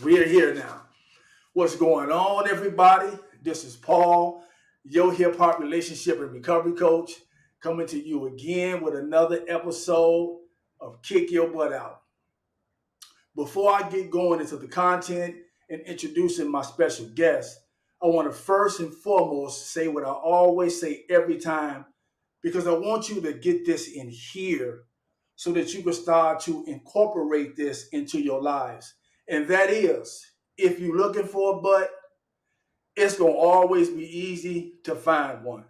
We are here now. What's going on, everybody? This is Paul, your hip hop relationship and recovery coach, coming to you again with another episode of Kick Your Butt Out. Before I get going into the content and introducing my special guest, I want to first and foremost say what I always say every time because I want you to get this in here so that you can start to incorporate this into your lives. And that is, if you're looking for a butt, it's going to always be easy to find one.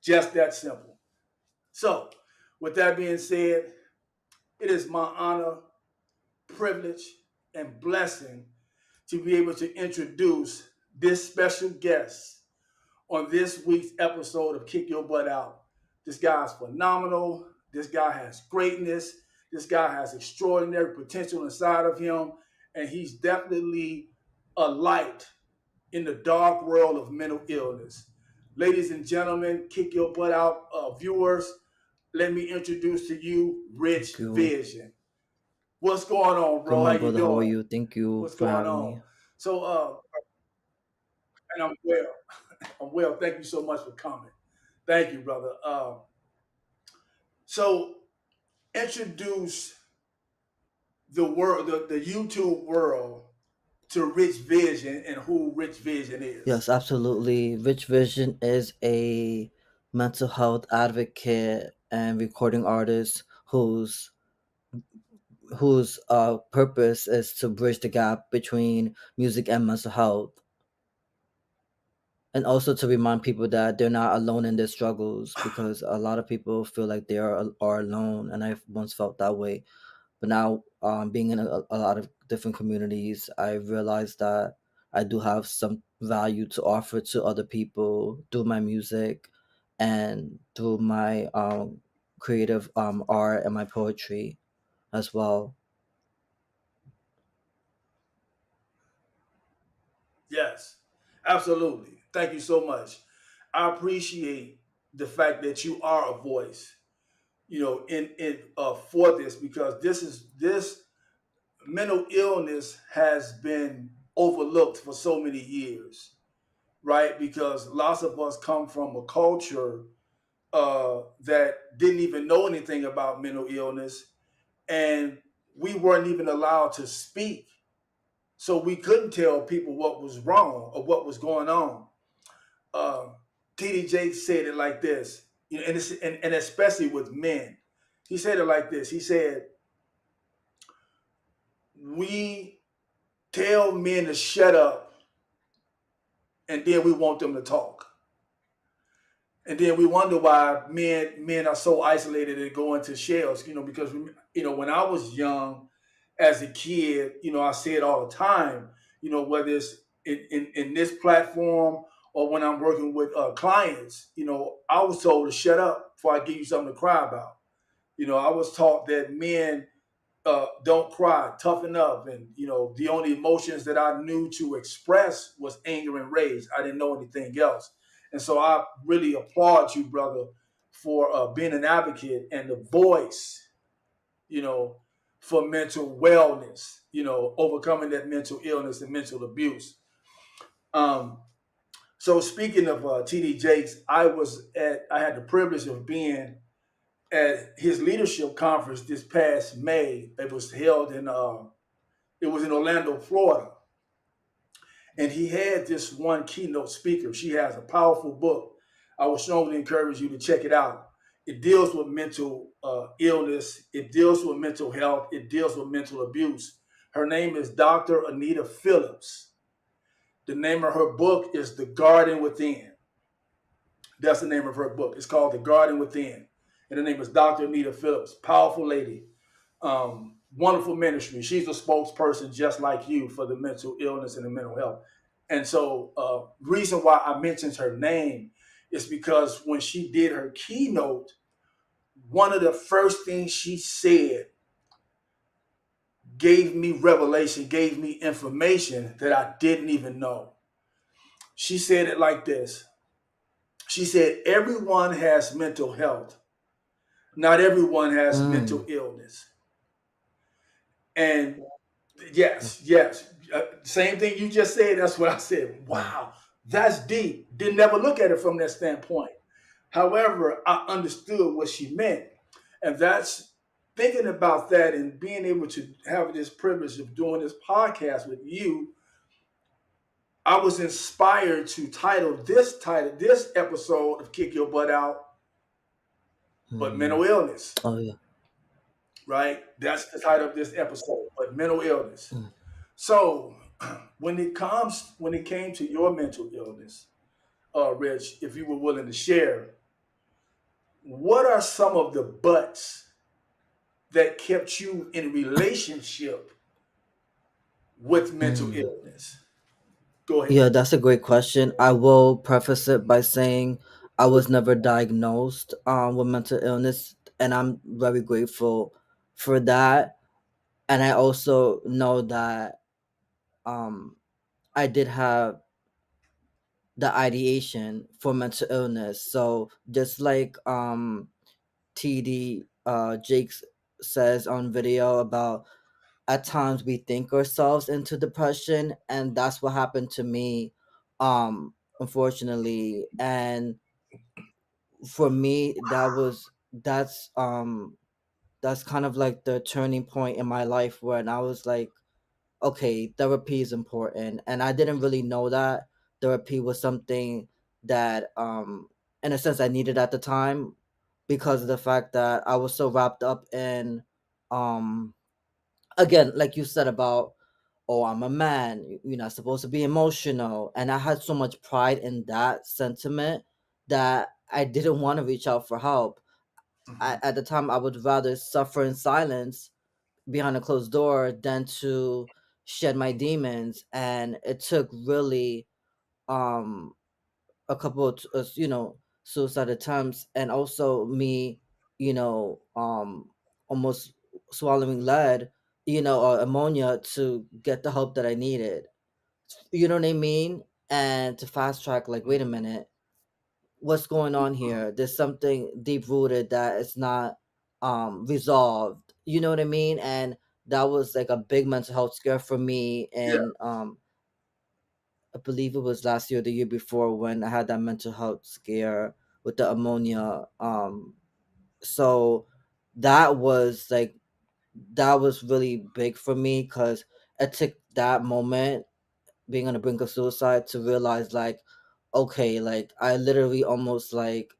Just that simple. So, with that being said, it is my honor, privilege, and blessing to be able to introduce this special guest on this week's episode of Kick Your Butt Out. This guy's phenomenal. This guy has greatness. This guy has extraordinary potential inside of him. And he's definitely a light in the dark world of mental illness. Ladies and gentlemen, Kick Your Butt Out viewers, let me introduce to you Rich Thank you. Vision. What's going on, Good, bro? How my you brother. How are doing? you? Thank you What's for going having on? me. So, and I'm well. I'm well. Thank you so much for coming. Thank you, brother. So introduce the world, the YouTube world to Rich Vision and who Rich Vision is. Yes, absolutely. Rich Vision is a mental health advocate and recording artist whose purpose is to bridge the gap between music and mental health, and also to remind people that they're not alone in their struggles because a lot of people feel like they are alone, and I've once felt that way. But now, being in a lot of different communities, I realized that I do have some value to offer to other people through my music and through my creative art and my poetry as well. Yes, absolutely. Thank you so much. I appreciate the fact that you are a voice, in for this because this mental illness has been overlooked for so many years, right? Because lots of us come from a culture that didn't even know anything about mental illness, and we weren't even allowed to speak, so we couldn't tell people what was wrong or what was going on. uh, TD Jakes said it like this, and especially with men. He said it like this. He said, "We tell men to shut up, and then we want them to talk, and then we wonder why men are so isolated and go into shells." Because when I was young, as a kid, I say it all the time. Whether it's in this platform or when I'm working with clients, I was told to shut up before I give you something to cry about. I was taught that men don't cry, toughen up, and the only emotions that I knew to express was anger and rage. I didn't know anything else, and so I really applaud you, brother, for being an advocate and the voice, you know, for mental wellness, overcoming that mental illness and mental abuse. Um, so speaking of TD Jakes, I had the privilege of being at his leadership conference this past May. It was held in Orlando, Florida, and he had this one keynote speaker. She has a powerful book. I would strongly encourage you to check it out. It deals with mental illness. It deals with mental health. It deals with mental abuse. Her name is Dr. Anita Phillips. The name of her book is The Garden Within. That's the name of her book. It's called The Garden Within. And her name is Dr. Anita Phillips. Powerful lady. Wonderful ministry. She's a spokesperson just like you for the mental illness and the mental health. And so, reason why I mentioned her name is because when she did her keynote, one of the first things she said gave me revelation, gave me information that I didn't even know. She said it like this. She said, "Everyone has mental health. Not everyone has mental Mm, illness." And yes, yes. Same thing you just said. That's what I said. Mm, Wow, that's deep. Didn't never look at it from that standpoint. However, I understood what she meant, and that's thinking about that and being able to have this privilege of doing this podcast with you. I was inspired to title this episode of Kick Your Butt Out, but mm. mental illness, Oh yeah. right? That's the title of this episode, but mental illness. Mm, So when it came to your mental illness, Rich, if you were willing to share, what are some of the buts that kept you in relationship with mental mm. illness? Go ahead. Yeah, that's a great question. I will preface it by saying I was never diagnosed with mental illness, and I'm very grateful for that. And I also know that um, I did have the ideation for mental illness. So just like TD Jakes says on video about at times we think ourselves into depression, and that's what happened to me, unfortunately. And for me, that's kind of like the turning point in my life when I was like, okay, therapy is important. And I didn't really know that therapy was something that in a sense I needed at the time, because of the fact that I was so wrapped up in um again, like you said about, oh, I'm a man, you're not supposed to be emotional. And I had so much pride in that sentiment that I didn't want to reach out for help. At the time, I would rather suffer in silence behind a closed door than to shed my demons. And it took really um a couple of suicide attempts, and also me, you know um almost swallowing lead, or ammonia, to get the help that I needed. You know what I mean? And to fast track, like, wait a minute, what's going on here? There's something deep rooted that is not resolved. You know what I mean? And that was like a big mental health scare for me. Yeah. And I believe it was last year or the year before, when I had that mental health scare with the ammonia. So that was like, that was really big for me, because it took that moment, being on the brink of suicide, to realize, like, okay, like, I literally almost like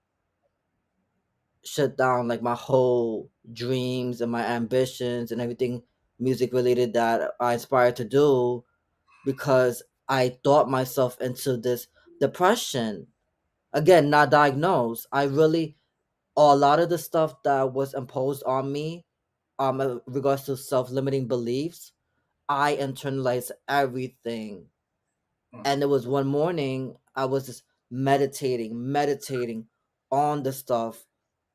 shut down like my whole dreams and my ambitions and everything music related that I aspired to do, because I thought myself into this depression. Again, not diagnosed. I really, a lot of the stuff that was imposed on me, in regards to self-limiting beliefs, I internalized everything. And there was one morning I was just meditating on the stuff.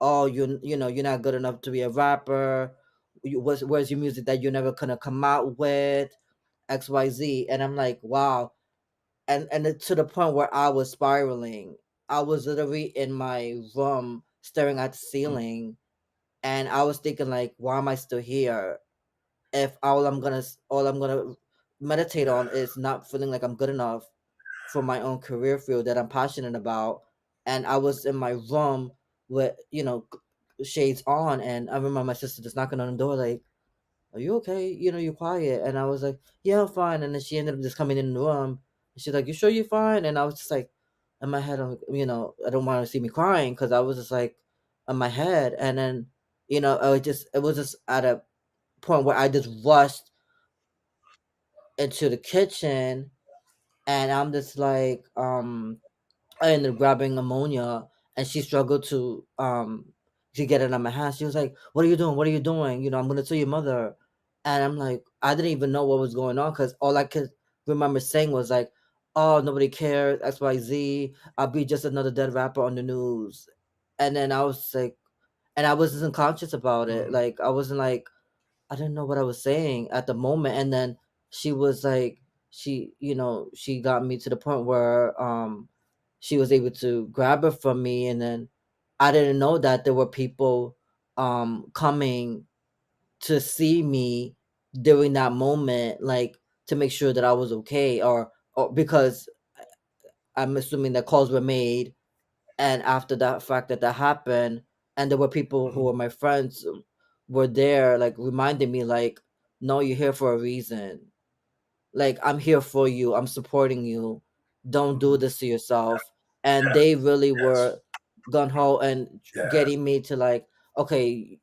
Oh, you're not good enough to be a rapper. Where's your music that you're never gonna come out with? XYZ. And I'm like, wow. And to the point where I was spiraling. I was literally in my room staring at the ceiling, and I was thinking, like, why am I still here? If all I'm gonna meditate on is not feeling like I'm good enough for my own career field that I'm passionate about. And I was in my room with, shades on, and I remember my sister just knocking on the door, like, "Are you okay? You're quiet." And I was like, "Yeah, I'm fine." And then she ended up just coming in the room. And she's like, "You sure you're fine?" And I was just like, in my head, I don't want to see me crying, because I was just like in my head. And then, it was just at a point where I just rushed into the kitchen, and I'm just like, I ended up grabbing ammonia, and she struggled to get it on my hand. She was like, "What are you doing? What are you doing? I'm gonna tell your mother." And I'm like, I didn't even know what was going on, because all I could remember saying was like, "Oh, nobody cares, XYZ. I'll be just another dead rapper on the news." And then I was like, and I wasn't conscious about it. Mhm. Like, I wasn't like, I didn't know what I was saying at the moment. And then she was like, she got me to the point where she was able to grab it from me. And then I didn't know that there were people coming to see me during that moment. Like, to make sure that I was okay, or because I'm assuming that calls were made, and after that fact that happened, and there were people who Mhm. were my friends were there, like reminding me, like, no, you're here for a reason. Like, I'm here for you. I'm supporting you. Don't do Mhm. this to yourself. And Yeah. they really Yes. were gun ho and Yes. getting me to, like, okay,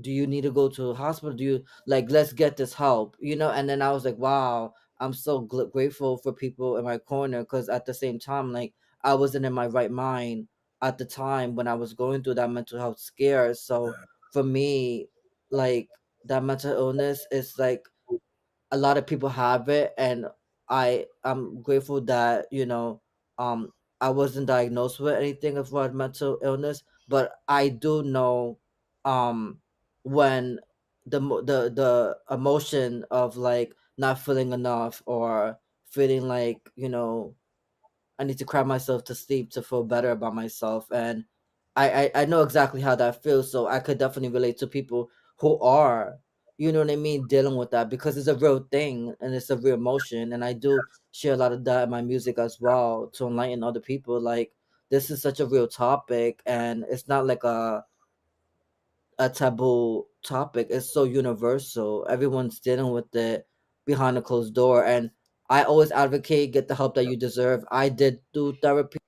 do you need to go to the hospital? Do you, like, let's get this help, And then I was like, wow, I'm so grateful for people in my corner, because at the same time, like, I wasn't in my right mind at the time when I was going through that mental health scare. So for me, like, that mental illness is like, a lot of people have it, and I'm grateful that, um I wasn't diagnosed with anything of what mental illness, but I do know, um when the emotion of, like, not feeling enough, or feeling like, I need to cry myself to sleep to feel better about myself. And I know exactly how that feels. So I could definitely relate to people who are, what I mean, dealing with that, because it's a real thing and it's a real emotion. And I do share a lot of that in my music as well, to enlighten other people. Like, this is such a real topic, and it's not like a taboo topic. It's so universal. Everyone's dealing with it behind a closed door. And I always advocate, get the help that you deserve. I did do therapy,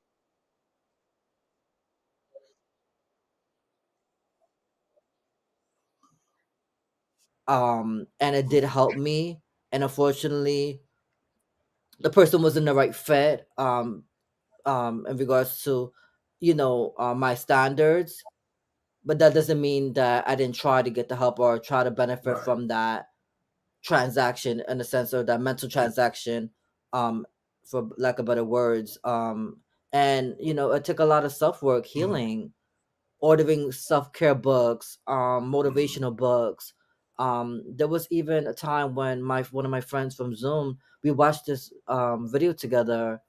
and it did help me. And unfortunately, the person wasn't the right fit, in regards to, my standards. But that doesn't mean that I didn't try to get the help or try to benefit Right. from that transaction, in the sense of that mental transaction, um for lack of better words. And it took a lot of self-work, Mhm. healing, ordering self-care books, Mhm. motivational books. There was even a time when my one of my friends from Zoom, we watched this video together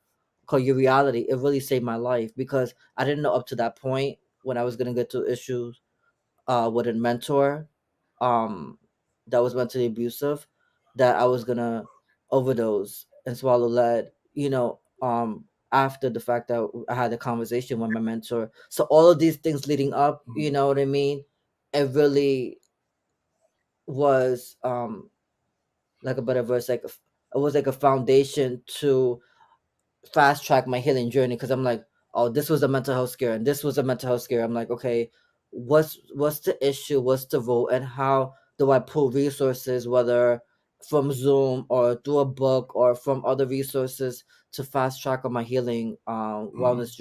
called Your Reality. It really saved my life, because I didn't know up to that point, when I was gonna get to issues with a mentor, um, that was mentally abusive, that I was gonna overdose and swallow lead. After the fact that I had a conversation with my mentor. So all of these things leading up, you Mhm. know what I mean? It really was, like a better verse, like it was like a foundation to fast track my healing journey, because I'm like, oh, this was a mental health scare, and this was a mental health scare. I'm like, okay, what's the issue? What's the vote? And how do I pull resources, whether from Zoom or through a book or from other resources, to fast track on my healing, Mhm. wellness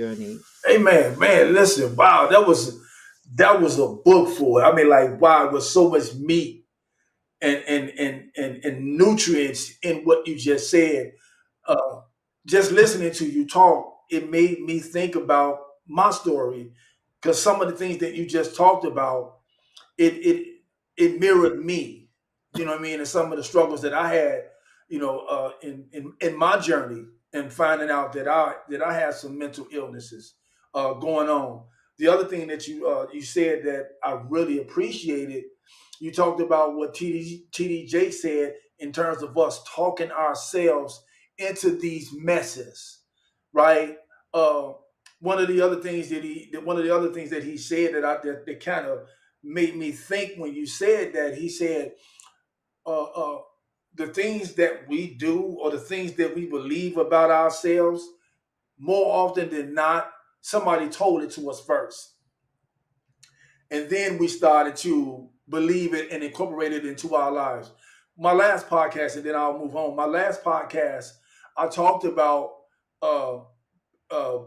journey? Hey man, man, listen, wow, that was a book for it. I mean, like, wow, it was so much meat and nutrients in what you just said. Uh, just listening to you talk, it made me think about my story, because some of the things that you just talked about, it mirrored me. You know what I mean? And some of the struggles that I had, in my journey, and finding out that I had some mental illnesses going on. The other thing that you said that I really appreciated, you talked about what TD Jake said in terms of us talking ourselves into these messes, right? Uh, one of the other things that he said that kind of made me think when you said that. He said, uh, uh, the things that we do or the things that we believe about ourselves, more often than not, somebody told it to us first. And then we started to believe it and incorporate it into our lives. My last podcast, and then I'll move on. My last podcast, I talked about uh, uh,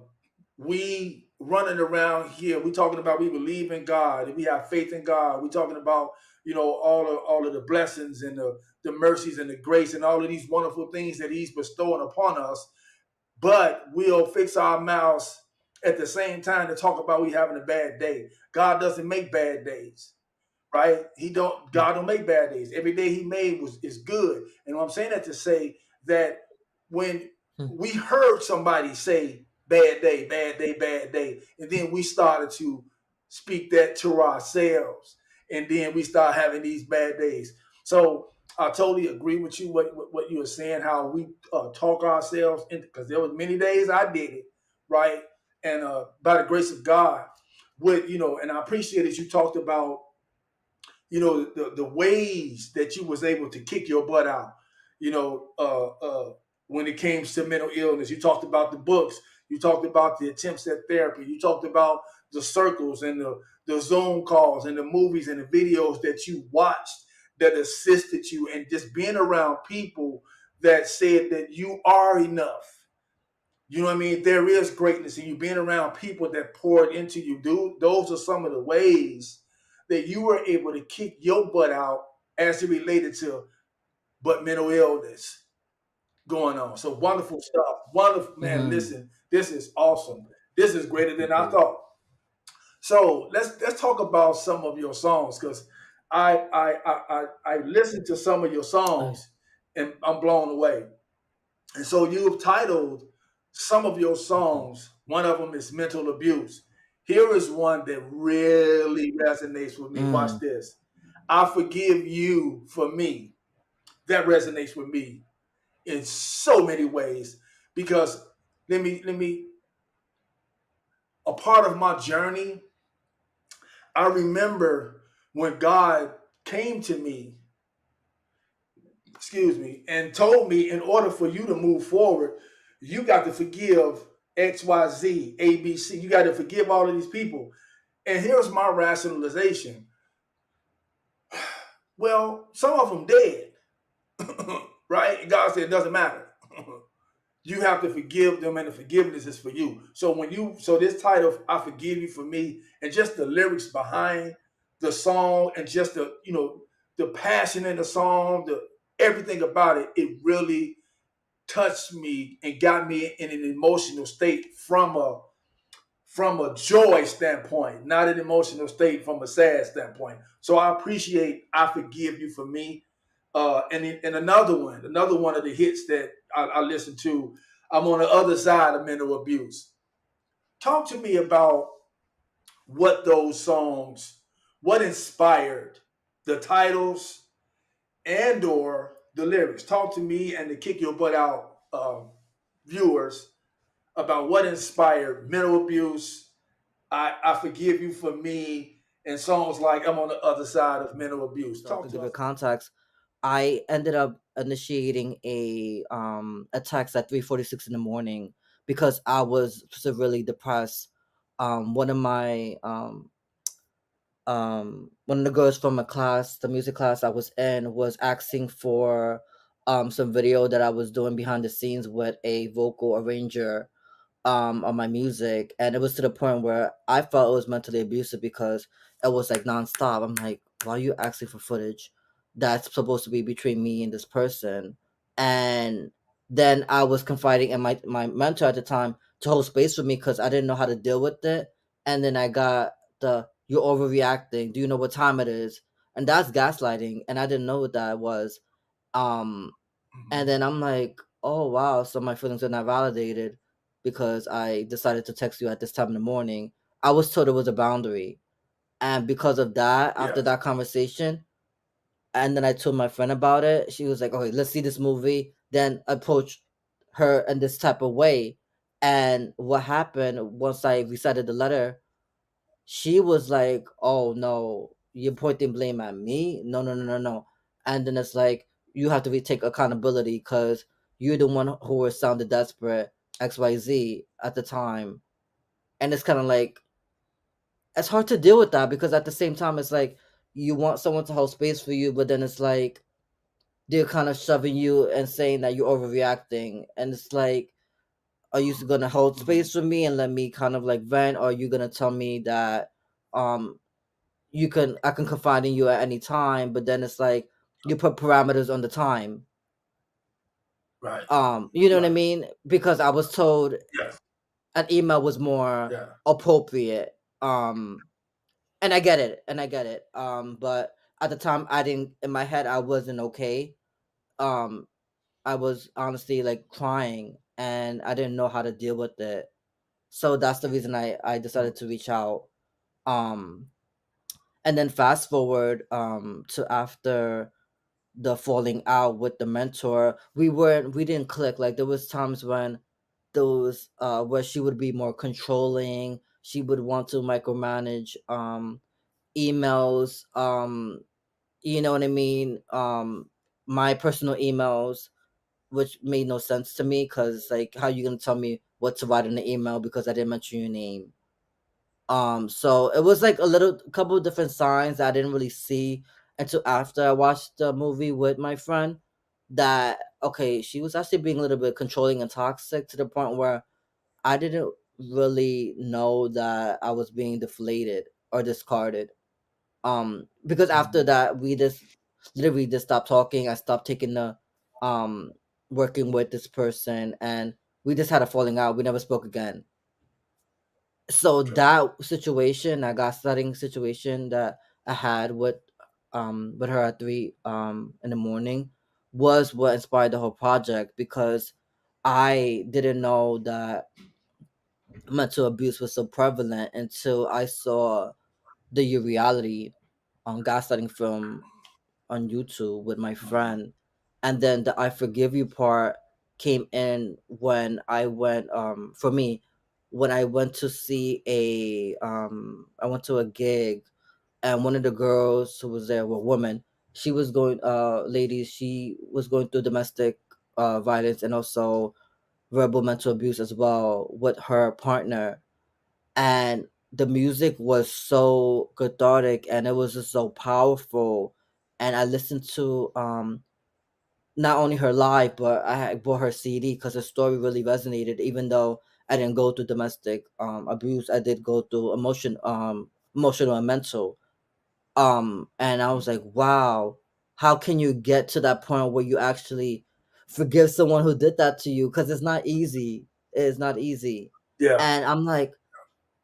we running around here. We talking about we believe in God and we have faith in God. We talking about all of the blessings and the mercies and the grace and all of these wonderful things that He's bestowing upon us. But we'll fix our mouths at the same time to talk about we having a bad day. God doesn't make bad days, right? He don't. God don't make bad days. Every day He made is good. And I'm saying that to say that when we heard somebody say bad day, bad day, bad day, and then we started to speak that to ourselves, and then we start having these bad days. So I totally agree with you what you were saying. How we talk ourselves into, because there was many days I did it right, and by the grace of God, with and I appreciate that you talked about the ways that you was able to kick your butt out. You know, when it came to mental illness, you talked about the books, you talked about the attempts at therapy, you talked about the circles and the Zoom calls and the movies and the videos that you watched that assisted you, and just being around people that said that you are enough. You know what I mean? There is greatness in you. Being around people that poured into you, dude. Those are some of the ways that you were able to kick your butt out as it related to but mental illness going on. So wonderful stuff. Wonderful, man. Mm-hmm. Listen, this is awesome. This is greater than Thank I you. thought. So let's talk about some of your songs, because I listened to some of your Ay. songs and I'm blown away. And so you've titled some of your Mhm. songs, one of them is Mental Abuse. Here is one that really resonates with me. Watch Mm. this. I forgive you for me. That resonates with me in so many ways, because let me a part of my journey, I remember when God came to me, excuse me, and told me, in order for you to move forward, you got to forgive X, Y, Z, A, B, C. You got to forgive all of these people. And here's my rationalization. Well, some of them dead, right? And God said it doesn't matter. You have to forgive them, and the forgiveness is for you. So this title, I forgive you for me, and just the lyrics behind the song, and just the passion in the song, the everything about it, it really touched me and got me in an emotional state from a joy standpoint, not an emotional state from a sad standpoint. So I appreciate I forgive you for me. And another one of the hits that I listen to, I'm on the other side of mental abuse. Talk to me about what those songs, what inspired the titles and or the lyrics. Talk to me and the Kick Your Butt Out viewers about what inspired mental abuse. I forgive you for me, and songs like I'm on the other side of mental abuse. So Talk to to give it us. context, I ended up initiating a text at 3:46 in the morning because I was severely depressed. One of my one of the girls from a class, the music class I was in, was asking for some video that I was doing behind the scenes with a vocal arranger on my music, and it was to the point where I felt it was mentally abusive because it was like nonstop. I'm like, why are you asking for footage that's supposed to be between me and this person? And then I was confiding in my mentor at the time to hold space for me because I didn't know how to deal with it. And then I got the "you're overreacting. Do you know what time it is?" And that's gaslighting, and I didn't know what that was. Um, and Mhm. then I'm like, oh wow, so my feelings are not validated because I decided to text you at this time in the morning. I was told it was a boundary. And because of that, after Yes. that conversation, and then I told my friend about it, she was like, okay, let's see this movie. Then approach her in this type of way. And what happened once I recited the letter, she was like, "Oh no, you're pointing blame at me? No, no, no, no, no." And then it's like you have to take accountability because you're the one who was sounded desperate XYZ at the time. And it's kind of like it's hard to deal with that because at the same time it's like you want someone to hold space for you, but then it's like they're kind of shoving you and saying that you're overreacting, and it's like, are you gonna hold Mhm. space for me and let me kind of like vent, or are you gonna tell me that um I can confide in you at any time, but then it's like you put parameters on the time. Right. You know what I Right. mean? Because I was told Yes. an email was more Yeah. appropriate. And I get it, and I get it. But at the time I didn't, in my head I wasn't okay. Um I was honestly like crying and I didn't know how to deal with it. So that's the reason I Mm. decided to reach out. Um and then fast forward to after the falling out with the mentor, we didn't click. Like there was times when those where she would be more controlling. She would want to micromanage emails, you know what I mean? My personal emails, which made no sense to me because like how you gonna tell me what to write in the email because I didn't mention your name? So it was like a couple of different signs that I didn't really see until after I watched the movie with my friend. That okay, she was actually being a little bit controlling and toxic to the point where I didn't really know that I was being deflated or discarded. Because after Mhm. that we just literally just stopped talking. I stopped taking the um working with this person, and we just had a falling out. We never spoke again. So Okay. that situation, that gaslighting situation that I had with her at 3 in the morning, was what inspired the whole project, because I didn't know that mental abuse was so prevalent until I saw the reality on gaslighting film on YouTube with my Mhm. friend. And then the I forgive you part came in when I went for me, when I went to see I went to a gig, and one of the girls who was there were women. She was going ladies, she was going through domestic violence and also verbal mental abuse as well with her partner. And the music was so cathartic and it was just so powerful. And I listened to not only her live, but I had bought her CD because her story really resonated. Even though I didn't go through domestic abuse, I did go through emotional and mental. And I was like, wow, how can you get to that point where you actually forgive someone who did that to you? Because it's not easy. It is not easy. Yeah. And I'm like,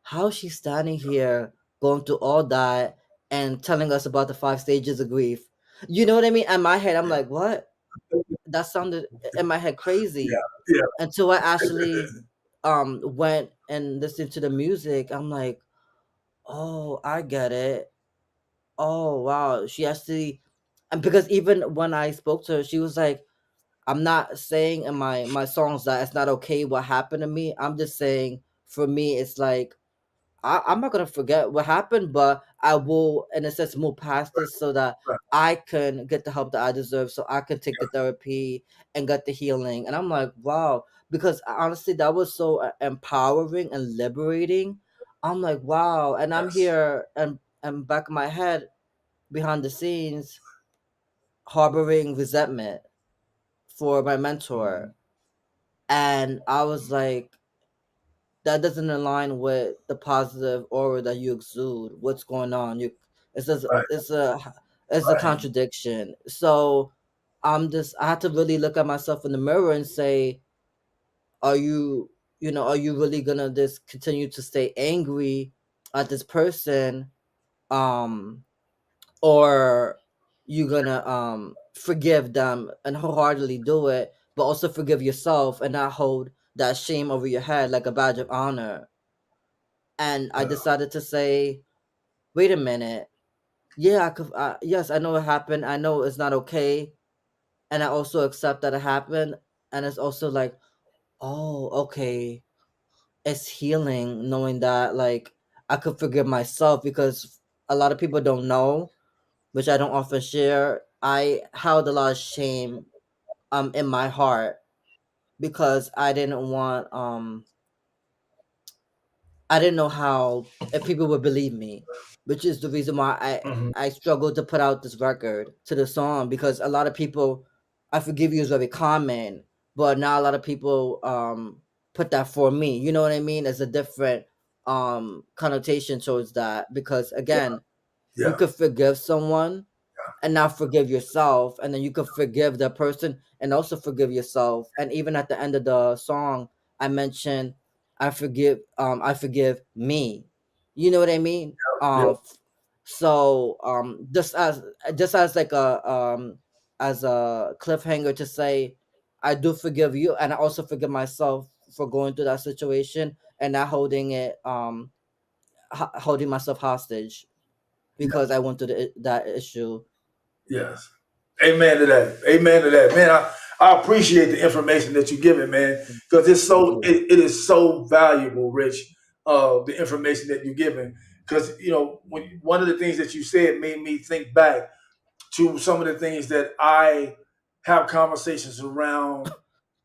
how is she standing here going through all that and telling us about the 5 stages of grief? You know what I mean? In my head, I'm Yeah. like, what? That sounded in my head Yeah. crazy. Yeah. Until I actually went and listened to the music. I'm like, oh, I get it. Oh wow. She actually, and because even when I spoke to her, she was like, I'm not saying in my songs that it's not okay what happened to me. I'm just saying for me it's like I'm not gonna forget what happened, but I will, in a sense, move past this so that Right. I can get the help that I deserve, so I can take the therapy and get the healing. And I'm like, wow, because honestly, that was so empowering and liberating. I'm like, wow, and I'm Yes. here and back in my head, behind the scenes, harboring resentment for my mentor, Mhm. and I was like, that doesn't align with the positive aura that you exude. What's going on? You, it's just, Right. it's a Right. contradiction. So I have to really look at myself in the mirror and say, are you, are you really gonna just continue to stay angry at this person, um, or you gonna forgive them and wholeheartedly do it, but also forgive yourself and not hold that shame over your head like a badge of honor. And I Yeah. decided to say, "Wait a minute. Yeah, I could. Yes, I know it happened. I know it's not okay, and I also accept that it happened. And it's also like, oh, okay, it's healing knowing that like I could forgive myself because a lot of people don't know, which I don't often share. I held a lot of shame in my heart because I didn't know how if people would believe me, which is the reason why Mhm. I struggled to put out this record to the song, because a lot of people, I forgive you is very common, but not a lot of people put that for me. You know what I mean? There's a different connotation towards that, because Yeah. again, you Yeah. could forgive someone and now forgive yourself, and then you could forgive the person and also forgive yourself. And even at the end of the song, I mentioned I forgive me. You know what I mean? Yeah. So just as like a as a cliffhanger to say, I do forgive you, and I also forgive myself for going through that situation and not holding it holding myself hostage Yes. because I went through that issue. Yes. Amen to that. Amen to that, man. I appreciate the information that you're giving, man, because Thank you. it is so valuable, Rich. The information that you're giving, because when one of the things that you said made me think back to some of the things that I have conversations around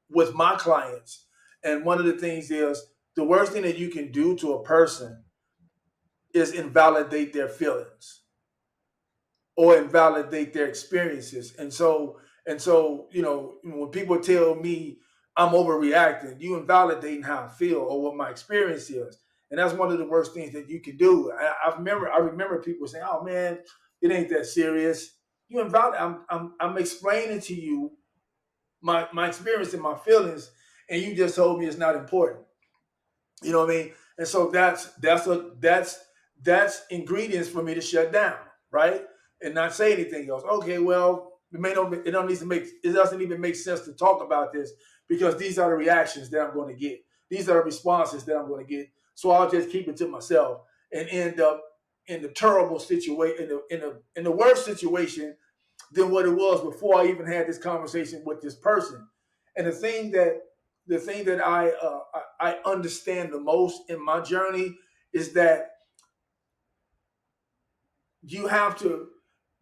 with my clients, and one of the things is the worst thing that you can do to a person is invalidate their feelings or invalidate their experiences. And so, when people tell me I'm overreacting, you invalidating how I feel or what my experience is. And that's one of the worst things that you can do. I remember people saying, "Oh man, it ain't that serious." You invalidate. I'm explaining to you my experience and my feelings, and you just told me it's not important. You know what I mean? And so that's ingredients for me to shut down, right? And not say anything else. Okay, well, it doesn't even make sense to talk about this because these are the reactions that I'm going to get. These are the responses that I'm going to get. So I'll just keep it to myself and end up in the terrible situation, in the worst situation than what it was before I even had this conversation with this person. And the thing that I understand the most in my journey is that you have to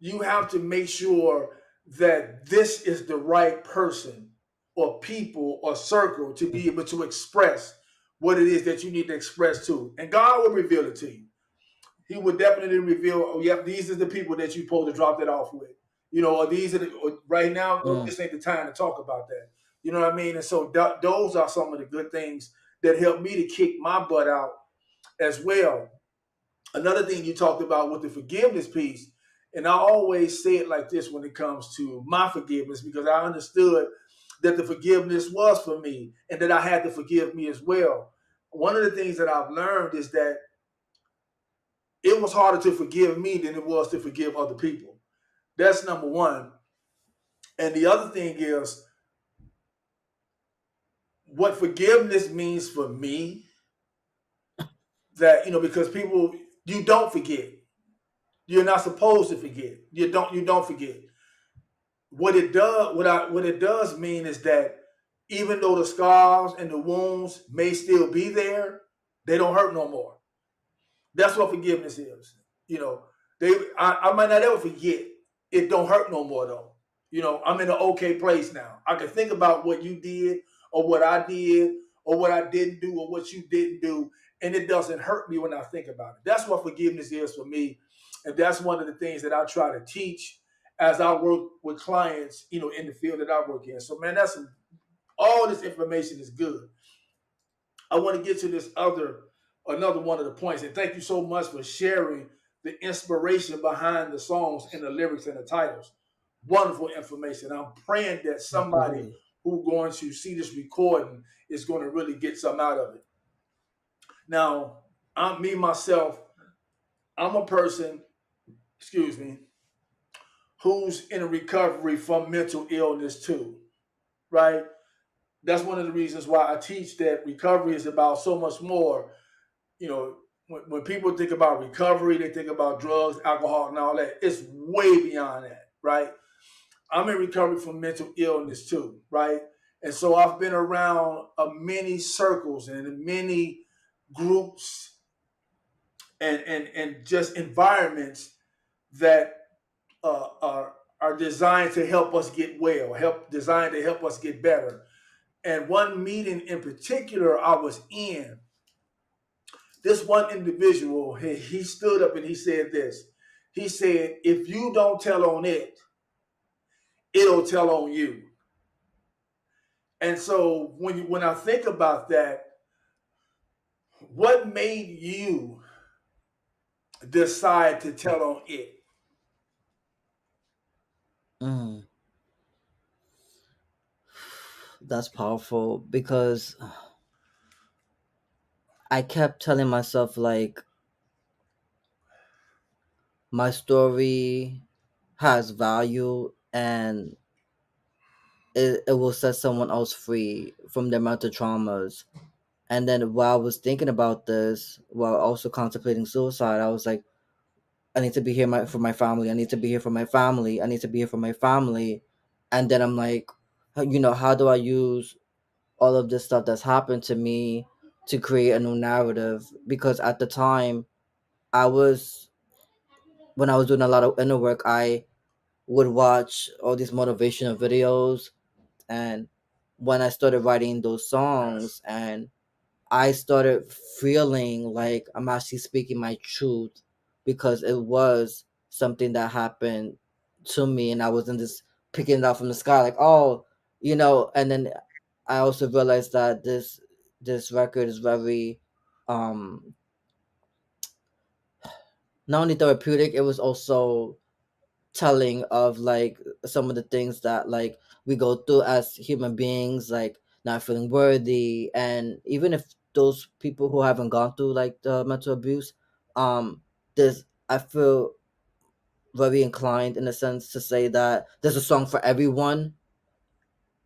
you have to make sure that this is the right person or people or circle to be able to express what it is that you need to express to. And God will reveal it to you. He would definitely reveal, oh, yep, these are the people that you're supposed to drop that off with. Or these are right now, no, Mm, this ain't the time to talk about that. You know what I mean? And so those are some of the good things that help me to kick my butt out as well. Another thing you talked about with the forgiveness piece, and I always say it like this when it comes to my forgiveness, because I understood that the forgiveness was for me and that I had to forgive me as well. One of the things that I've learned is that it was harder to forgive me than it was to forgive other people. That's number one. And the other thing is what forgiveness means for me, that, because people, you don't forget. You're not supposed to forget. You don't forget. What it does mean is that even though the scars and the wounds may still be there, they don't hurt no more. That's what forgiveness is. You know, I might not ever forget. It don't hurt no more though. I'm in an okay place now. I can think about what you did or what I did or what I didn't do or what you didn't do, and it doesn't hurt me when I think about it. That's what forgiveness is for me, and that's one of the things that I try to teach as I work with clients, in the field that I work in. So man, that's all this information is good. I want to get to this another one of the points. And thank you so much for sharing the inspiration behind the songs and the lyrics and the titles. Wonderful information. I'm praying that somebody absolutely. who's going to see this recording is going to really get something out of it. Now, I'm me myself. I'm a person, excuse me, who's in a recovery from mental illness too, right? That's one of the reasons why I teach that recovery is about so much more. When people think about recovery, they think about drugs, alcohol, and all that. It's way beyond that, right? I'm in recovery from mental illness too, right? And so I've been around many circles and many groups and just environments that are designed to help us get well, designed to help us get better. And one meeting in particular I was in, this one individual, he stood up and he said this. He said, if you don't tell on it, it'll tell on you. And so when I think about that, what made you decide to tell on it? Mm, that's powerful because I kept telling myself like my story has value and it will set someone else free from their mental traumas. And then while I was thinking about this, while also contemplating suicide, I was like, I need to be here for my family. I need to be here for my family. I need to be here for my family. And then I'm like, how do I use all of this stuff that's happened to me to create a new narrative? Because at the time, I was when I was doing a lot of inner work, I would watch all these motivational videos, and when I started writing those Yes. songs, and I started feeling like I'm actually speaking my truth, because it was something that happened to me, and I wasn't just picking it out from the sky like, oh, and then I also realized that this record is very um not only therapeutic, it was also telling of like some of the things that like we go through as human beings, like not feeling worthy. And even if those people who haven't gone through like the mental abuse, um there's I feel very inclined in a sense to say that there's a song for everyone,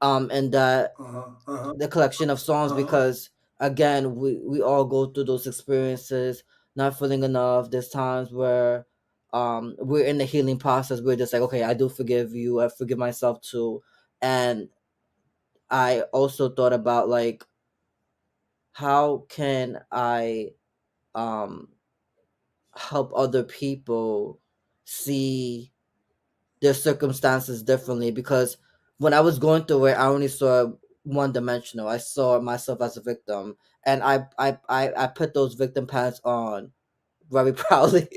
and that Uh-huh. Uh-huh. the collection of songs, Uh-huh. because again we all go through those experiences, not feeling enough. There's times where we're in the healing process, we're just like, okay, I do forgive you, I forgive myself too. And I also thought about like, how can I um help other people see their circumstances differently, because when I was going through it, I only saw one dimensional. I saw myself as a victim, and I put those victim pants on very proudly,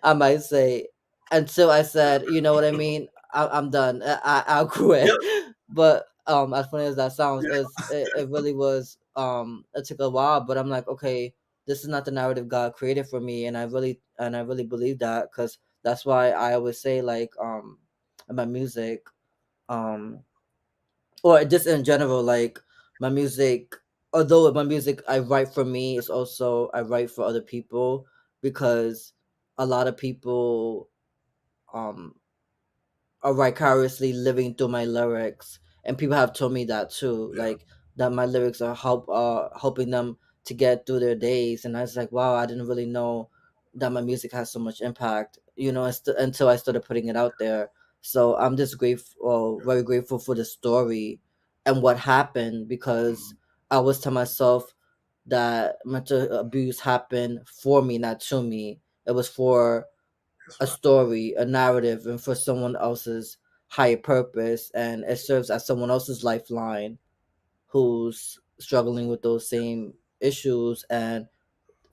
I might say, until I said, you know what I mean, I'm done. I'll Yep. quit. But as funny as that sounds, Yeah. it really was. It took a while, but I'm like, okay, this is not the narrative God created for me, and I really believe that, because that's why I always say like in my music, um or just in general, like my music, although my music I write for me, it's also I write for other people, because a lot of people um are vicariously living through my lyrics, and people have told me that too, Yeah. like that my lyrics are helping them to get through their days. And I was like, wow, I didn't really know that my music has so much impact, until I started putting it out there. So I'm just grateful, very grateful for the story and what happened, because Mhm. I always tell myself that mental abuse happened for me, not to me. It was for That's a right. story, a narrative, and for someone else's higher purpose, and it serves as someone else's lifeline who's struggling with those same issues and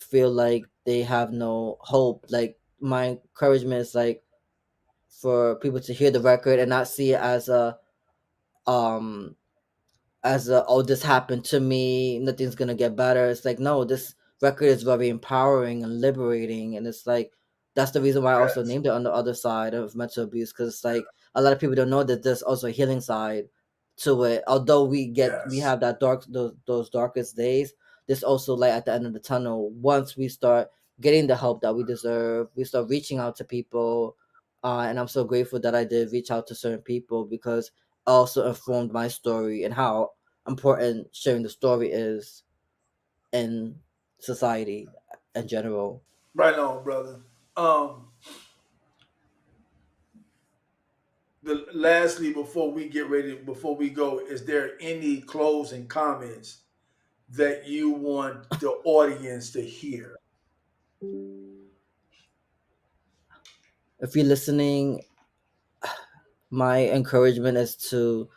feel like they have no hope. Like my encouragement is like for people to hear the record and not see it um as a, oh, this happened to me, nothing's gonna get better. It's like, no, this record is very empowering and liberating. And it's like, that's the reason why I also Yes. named it On the Other Side of Mental Abuse, because it's like a lot of people don't know that there's also a healing side to it. Although we Yes. have that those darkest days, there's also light at the end of the tunnel. Once we start getting the help that we deserve, we start reaching out to people. And I'm so grateful that I did reach out to certain people, because also informed my story and how important sharing the story is in society in general. Right on, brother. Um, lastly, before we go, is there any closing comments that you want the audience to hear? If you're listening, my encouragement is to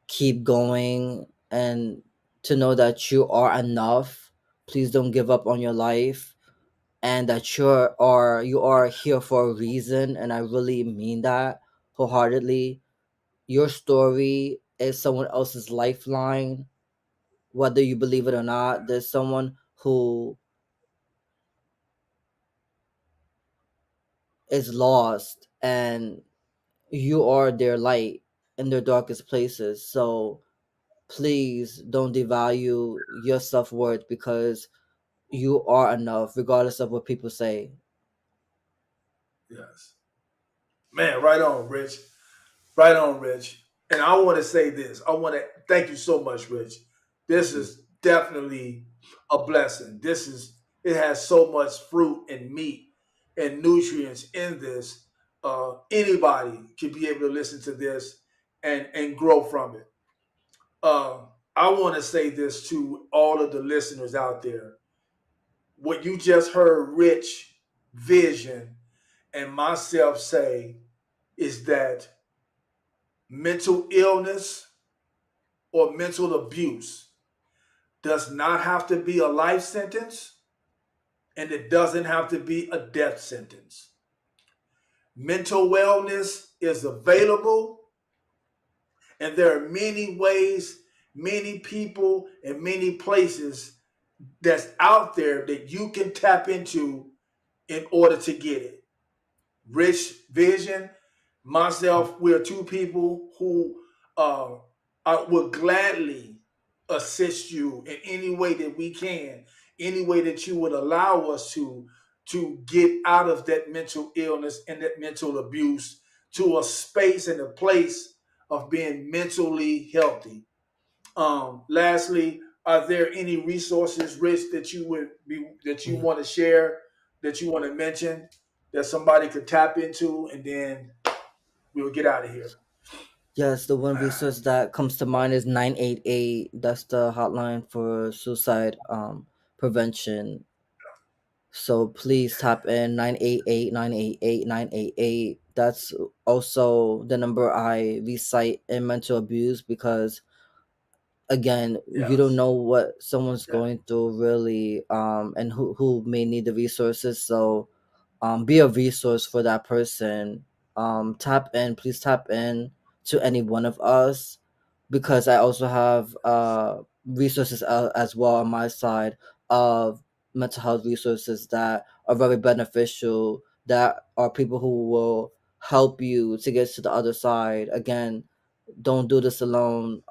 keep going and to know that you are enough. Please don't give up on your life, and that you are here for a reason, and I really mean that wholeheartedly. Your story is someone else's lifeline, whether you believe it or not. There's someone who is lost, and you are their light in their darkest places. So please don't devalue your self-worth, because you are enough regardless of what people say. Yes. Man, right on, Rich. Right on, Rich. And I want to say this. I want to thank you so much, Rich. This Thank you. is definitely a blessing. It has so much fruit and meat and nutrients in this, anybody can be able to listen to this and grow from it. Uh, I want to say this to all of the listeners out there. What you just heard Rich Vision and myself say is that mental illness or mental abuse does not have to be a life sentence, and it doesn't have to be a death sentence. Mental wellness is available, and there are many ways, many people, and many places that's out there that you can tap into in order to get it. Rich Vision, myself, we're two people who uh, will gladly assist you in any way that we can, any way that you would allow us to get out of that mental illness and that mental abuse to a space and a place of being mentally healthy. Lastly, are there any resources, Rich, that you Yeah. want to share, that you want to mention, that somebody could tap into, and then we'll get out of here. Yes, the one resource that comes to mind is 988. That's the hotline for suicide prevention. So please tap in 988 988 988. That's also the number I recite in mental abuse because again, you don't Yes. know what someone's Yeah. going through really, and who may need the resources. So be a resource for that person. Tap in, please tap in to any one of us because I also have resources as well on my side of mental health resources that are very beneficial, that are people who will help you to get to the other side. Again, don't do this alone.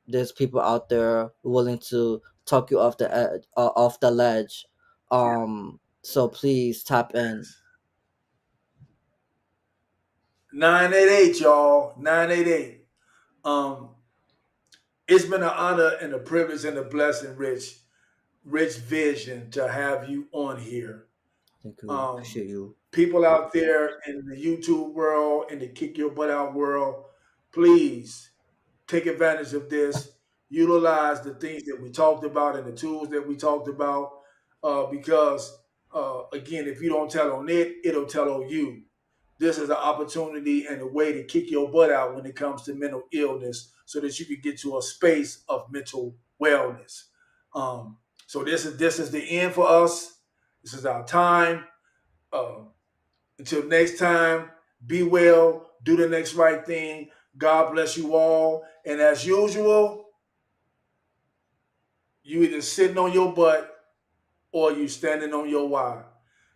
There's people out there willing to talk you off the edge, off the ledge. So please tap in. Yes. 988, y'all. 988. Um, it's been an honor and a privilege and a blessing, Rich Vision, to have you on here. Thank you. Um, Appreciate you. People out there in the YouTube world, in the kick your butt out world, please take advantage of this. Utilize the things that we talked about and the tools that we talked about, because again, if you don't tell on it, it'll tell on you. This is an opportunity and a way to kick your butt out when it comes to mental illness, so that you can get to a space of mental wellness. So this is the end for us. This is our time. Uh, until next time, be well, do the next right thing. God bless you all. And as usual, you either sitting on your butt or you standing on your why.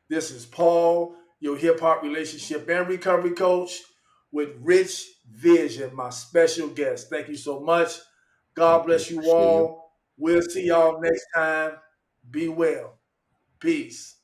This is Paul, your hip hop relationship and recovery coach, with Rich Vision, my special guest. Thank you so much. God Thank you. bless you Appreciate you. all. We'll see y'all next time. Be well. Peace.